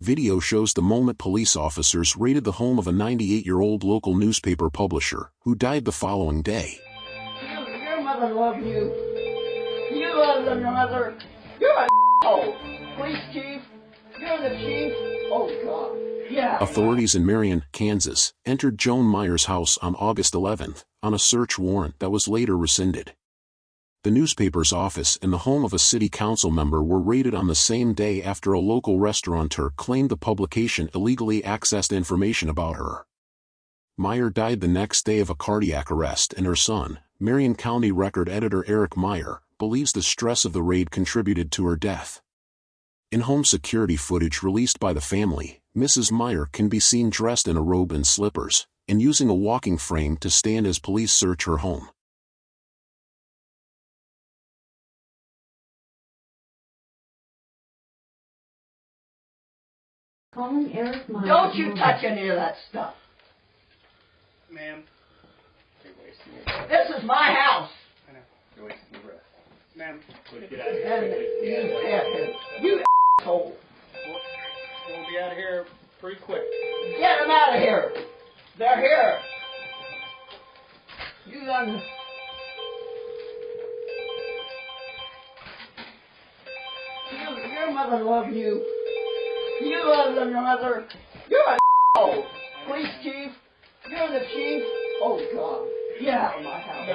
Video shows the moment police officers raided the home of a 98-year-old local newspaper publisher, who died the following day. Your mother loves you. You love your mother. You're a asshole. Police chief. You're the chief. Oh, God. Yeah. Authorities in Marion, Kansas, entered Joan Meyer's house on August 11th, on a search warrant that was later rescinded. The newspaper's office and the home of a city council member were raided on the same day after a local restaurateur claimed the publication illegally accessed information about her. Meyer died the next day of a cardiac arrest, and her son, Marion County Record editor Eric Meyer, believes the stress of the raid contributed to her death. In home security footage released by the family, Mrs. Meyer can be seen dressed in a robe and slippers, and using a walking frame to stand as police search her home. Calling Eric Meyer. Don't you touch any of that stuff. Ma'am, you're wasting your breath. This is my house. I know, you're wasting your breath. Ma'am, And you asshole. we'll be out of here pretty quick. Get them out of here. They're here. You done. Your mother loves you. You love your mother. You're a asshole. Police chief. You're the chief. Oh, God. Get out of my house.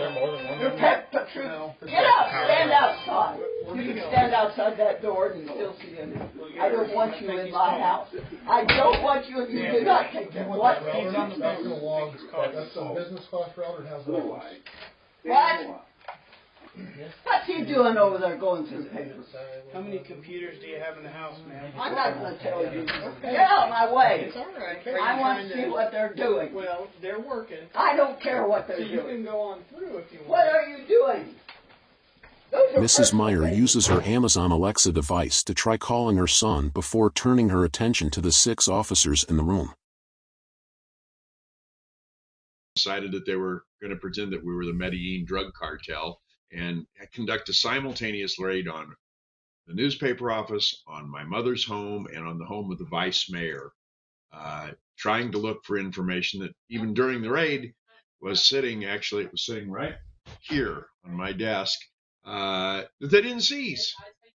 You're pet patrol. Get out. Stand outside. You can stand outside that door and still see him. I don't want you in my house. I don't want you. You do not take that. What? That's a business class router has no. What? What's he doing over there going through the papers? How many computers do you have in the house, ma'am? I'm not going to tell you. Get out of my way. It's all right. I want to see what they're doing. Well, they're working. I don't care what So they're you doing. can go on through if you want. What are you doing? Those are Mrs. Meyer personal uses her Amazon Alexa device to try calling her son before turning her attention to the 6 officers in the room. Decided that they were going to pretend that we were the Medellin drug cartel and conduct a simultaneous raid on the newspaper office, on my mother's home, and on the home of the vice mayor, trying to look for information that even during the raid was sitting, actually it was sitting right here on my desk, that they didn't seize.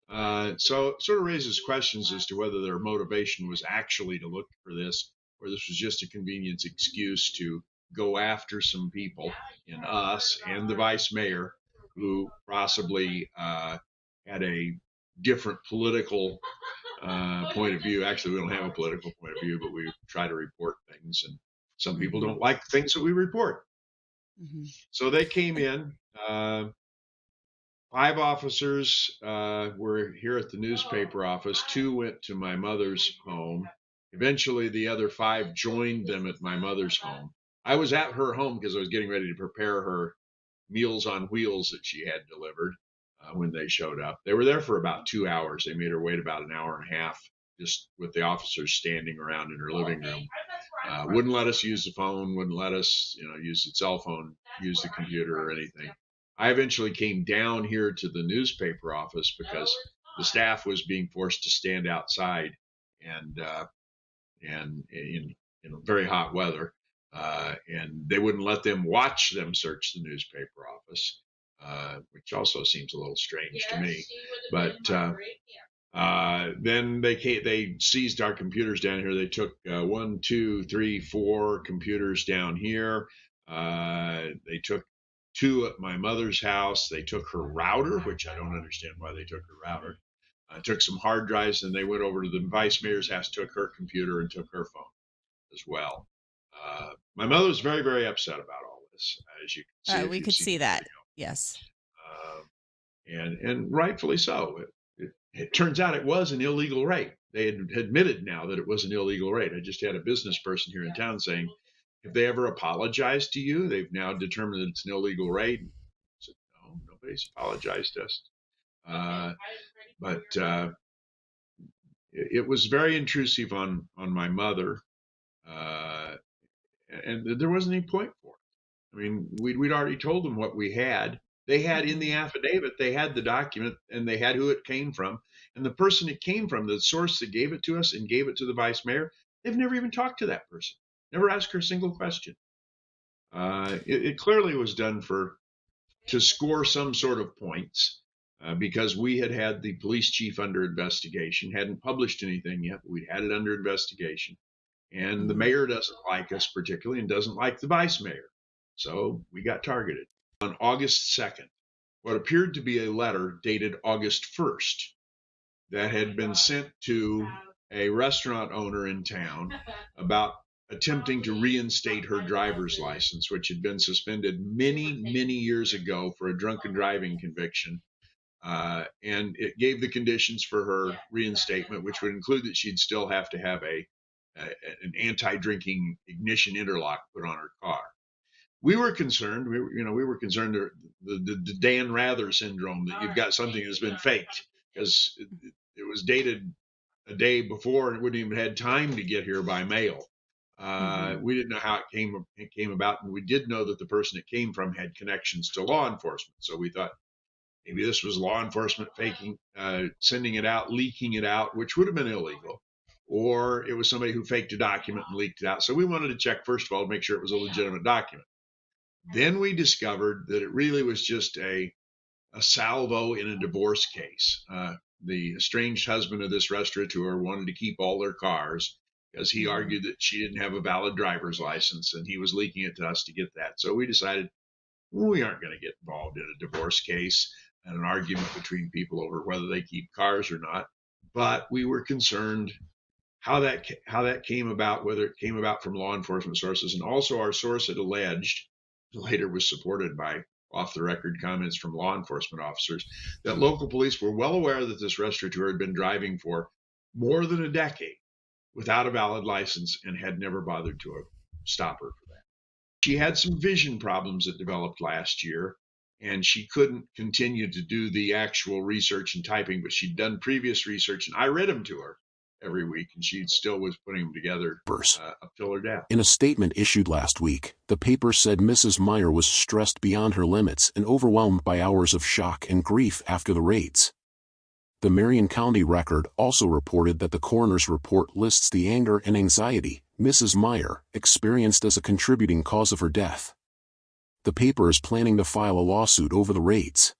So it sort of raises questions as to whether their motivation was actually to look for this, or this was just a convenience excuse to go after some people in us and the vice mayor who possibly had a different political point of view. Actually, we don't have a political point of view, but we try to report things, and some people don't like the things that we report. So they came in. 5 officers were here at the newspaper office. 2 went to my mother's home. Eventually, the other 5 joined them at my mother's home. I was at her home because I was getting ready to prepare her Meals on Wheels that she had delivered when they showed up. They were there for about 2 hours. They made her wait about an hour and a half just with the officers standing around in her living room. Wouldn't let us use the phone, wouldn't let us, use the cell phone, use the computer or anything. I eventually came down here to the newspaper office because the staff was being forced to stand outside and in very hot weather. And they wouldn't let them watch them search the newspaper office, which also seems a little strange to me. But then they seized our computers down here. They took 1, 2, 3, 4 computers down here. They took 2 at my mother's house. They took her router, which I don't understand why they took her router. Took some hard drives, and they went over to the vice mayor's house, took her computer, and took her phone as well. My mother was very, very upset about all this, as you can see. We could see that. Yes. And rightfully so. It turns out it was an illegal raid. They had admitted now that it was an illegal raid. I just had a business person here in town saying, if they ever apologized to you, they've now determined that it's an illegal raid. I said, no, nobody's apologized to us. But it was very intrusive on my mother. And there wasn't any point for it. I mean, we'd already told them what we had. They had in the affidavit, they had the document and they had who it came from. And the person it came from, the source that gave it to us and gave it to the vice mayor, they've never even talked to that person, never asked her a single question. It clearly was done to score some sort of points, because we had the police chief under investigation, hadn't published anything yet, but we'd had it under investigation. And the mayor doesn't like us particularly and doesn't like the vice mayor. So we got targeted. On August 2nd, what appeared to be a letter dated August 1st that had been sent to a restaurant owner in town about attempting to reinstate her driver's license, which had been suspended many, many years ago for a drunken driving conviction. And it gave the conditions for her reinstatement, which would include that she'd still have to have an anti-drinking ignition interlock put on her car. We were concerned. We were concerned the Dan Rather syndrome, that you've got something that's been faked, because it was dated a day before and it wouldn't even had time to get here by mail. We didn't know how it came about, and we did know that the person it came from had connections to law enforcement. So we thought maybe this was law enforcement faking, sending it out, leaking it out, which would have been illegal, or it was somebody who faked a document and leaked it out. So we wanted to check, first of all, to make sure it was a legitimate document. Then we discovered that it really was just a salvo in a divorce case. The estranged husband of this restaurateur wanted to keep all their cars because he argued that she didn't have a valid driver's license, and he was leaking it to us to get that. So we decided, well, we aren't going to get involved in a divorce case and an argument between people over whether they keep cars or not. But we were concerned how that came about, whether it came about from law enforcement sources. And also our source had alleged, later was supported by off-the-record comments from law enforcement officers, that local police were well aware that this restaurateur had been driving for more than a decade without a valid license and had never bothered to stop her for that. She had some vision problems that developed last year, and she couldn't continue to do the actual research and typing, but she'd done previous research, and I read them to her every week, and she still was putting them together up till her death. In a statement issued last week, the paper said Mrs. Meyer was stressed beyond her limits and overwhelmed by hours of shock and grief after the raids. The Marion County Record also reported that the coroner's report lists the anger and anxiety Mrs. Meyer experienced as a contributing cause of her death. The paper is planning to file a lawsuit over the raids.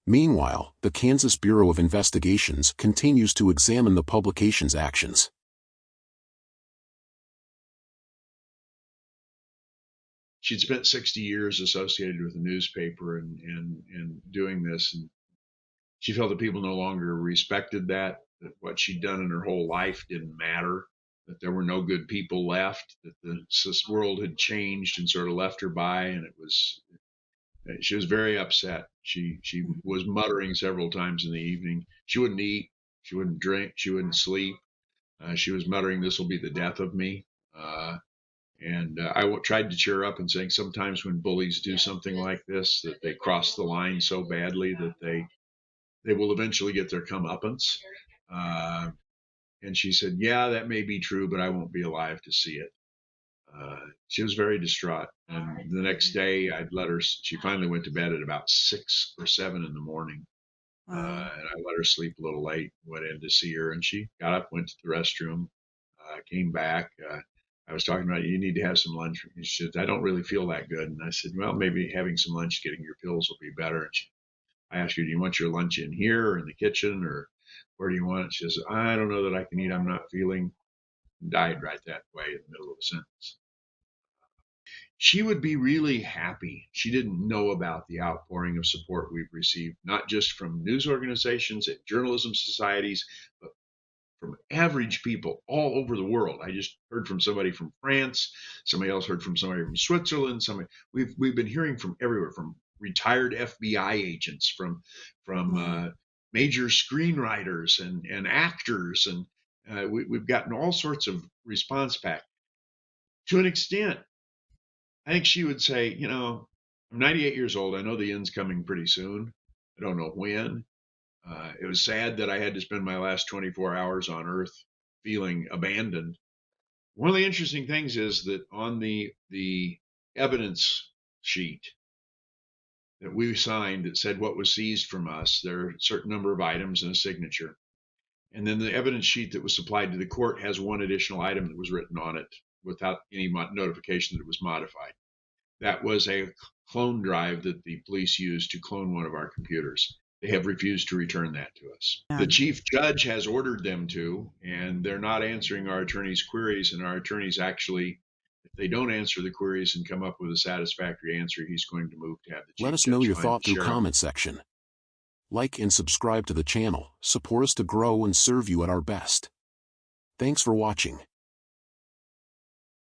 Meanwhile, the Kansas Bureau of Investigations continues to examine the publication's actions. She'd spent 60 years associated with the newspaper and doing this, and she felt that people no longer respected that what she'd done in her whole life didn't matter, that there were no good people left, that this world had changed and sort of left her by, and she was very upset. She was muttering several times in the evening. She wouldn't eat, she wouldn't drink, she wouldn't sleep. She was muttering, "This will be the death of me." And I tried to cheer up and saying sometimes when bullies do something like this, that they cross the line so badly that they will eventually get their comeuppance. And she said, "Yeah, that may be true, but I won't be alive to see it." She was very distraught. And the next day I'd let her, she finally went to bed at about 6 or 7 in the morning. And I let her sleep a little late, went in to see her, and she got up, went to the restroom, came back. I was talking about, you need to have some lunch. She said, "I don't really feel that good." And I said, "Well, maybe having some lunch, getting your pills will be better." And I asked her, "Do you want your lunch in here or in the kitchen, or where do you want it?" She says, "I don't know that I can eat. I'm not feeling." Died right that way in the middle of the sentence. She would be really happy. She didn't know about the outpouring of support we've received, not just from news organizations and journalism societies, but from average people all over the world. I just heard from somebody from France. Somebody else heard from somebody from Switzerland. We've been hearing from everywhere, from retired FBI agents, from major screenwriters and actors, and we've gotten all sorts of response back. To an extent, I think she would say, I'm 98 years old. I know the end's coming pretty soon. I don't know when. It was sad that I had to spend my last 24 hours on Earth feeling abandoned. One of the interesting things is that on the evidence sheet that we signed that said what was seized from us, there are a certain number of items and a signature. And then the evidence sheet that was supplied to the court has one additional item that was written on it without any notification that it was modified. That was a clone drive that the police used to clone one of our computers. They have refused to return that to us. Yeah. The chief judge has ordered them to, and they're not answering our attorney's queries. And our attorneys actually, if they don't answer the queries and come up with a satisfactory answer, he's going to move to have the chief Let us judge know your find thought the through sheriff. comment section. Like and subscribe to the channel, support us to grow and serve you at our best. Thanks for watching.